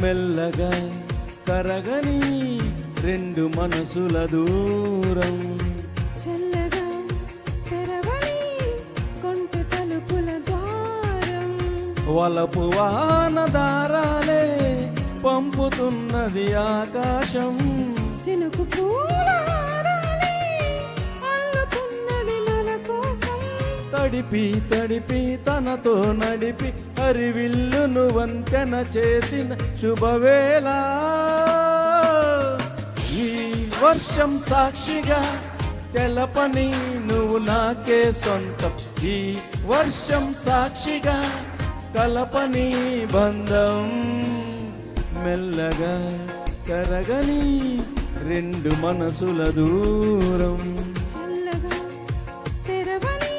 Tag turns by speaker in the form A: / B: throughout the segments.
A: మెల్లగా కరగని రెండు మనసుల దూరం,
B: చల్లగా తెరవని కొంటె తలుపుల ద్వారం,
A: వలపు వాన దారాలే పంపుతున్నది ఆకాశం,
B: చినుకు పూల హారాలే అల్లుతున్నది మన కోసం,
A: తడిపి తడిపి తనతో నడిపి హరివిల్లును వంతెన చేసిన శుభవేళ. ఈ వర్షం సాక్షిగా తెలపని నువ్వు నాకే సొంతం, ఈ వర్షం సాక్షిగా కలపని బంధం, మెల్లగా కరగని రెండు మనసుల దూరం,
B: చల్లగా తెరవని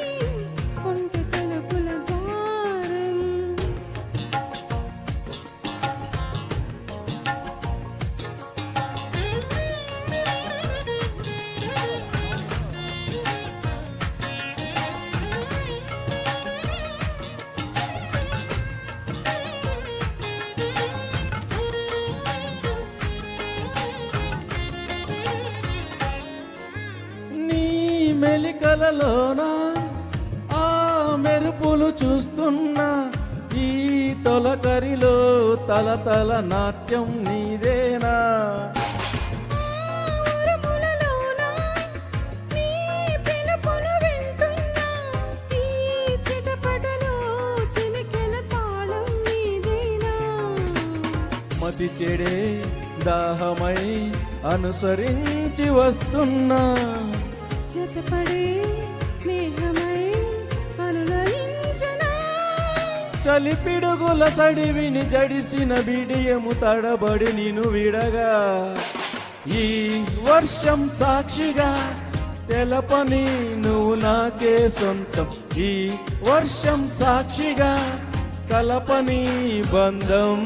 B: కొంటె తలుపుల ద్వారం.
A: మెలికలలోన ఆ మెరుపులు చూస్తున్నా, ఈ తొలకరిలో తలతల నాట్యం నీదేనా,
B: ఉరుములలోన నీ పిలుపును వింటున్నా, ఈ చిటపటలో చినికెల తాళం నీదేనా,
A: మతి చెడే దాహమై అనుసరించి వస్తున్నా,
B: జతపడే స్నేహమై అనులయించనా,
A: చలిపిడుగుల సడివిని జడిసిన బిడియము తడబడి నిను విడగా, ఈ వర్షం సాక్షిగా తెలపని నువ్వు నాకే సొంతం, ఈ వర్షం సాక్షిగా కలపని బంధం.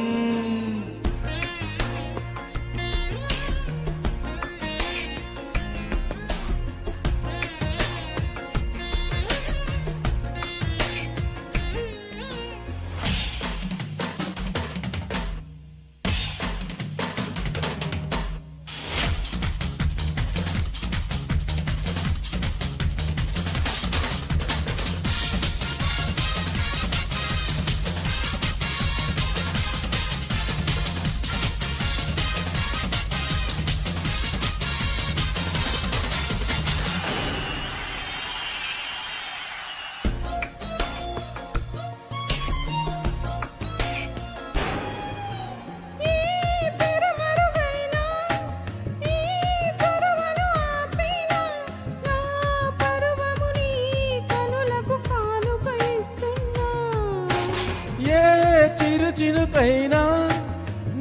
A: చిరుకైనా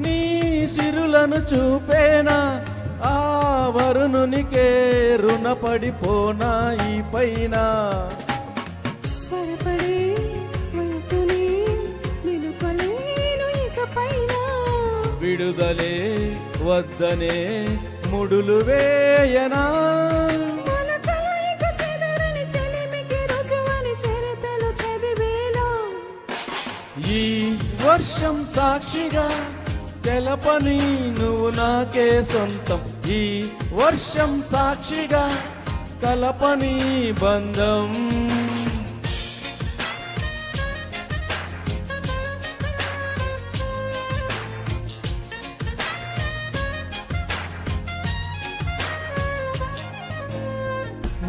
A: నీ సిరులను చూపేనా, ఆ వరుణునికే రుణపడిపోనా ఈ పైన,
B: పరపడే వయసుని నిలుపలేను ఇక పైన,
A: విడుదలే వద్దనే ముడులు వేయనా,
B: మన కలయిక చెదరని చెలిమికి రుజువని చరితలు చదివేలా,
A: ఈ వర్షం సాక్షిగా తెలపని నువ్వు నాకే సొంతం, ఈ వర్షం సాక్షిగా కలపని బంధం.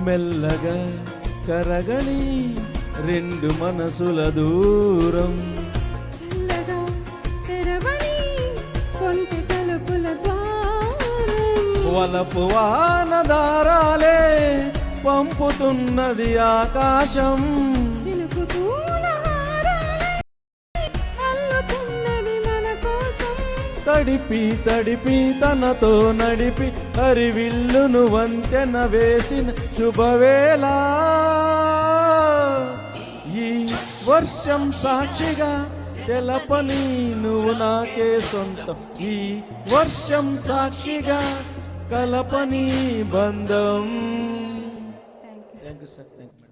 A: మెల్లగా కరగని రెండు మనసుల దూరం,
B: చల్లగా తెరవని కొంటె తలుపుల ద్వారం,
A: వలపు వాన దారాలే పంపుతున్నది ఆకాశం,
B: చినుకు పూల హారాలే అల్లుతున్నది మన కోసం,
A: తడిపి తడిపి తనతో నడిపి హరివిల్లును వంతెన వేసిన శుభవేళ. ఈ వర్షం సాక్షిగా తెలపని నువ్వు నాకే సొంతం, ఈ వర్షం సాక్షిగా కలపని బంధం.
B: Thank you
A: thank you sir. Thank you.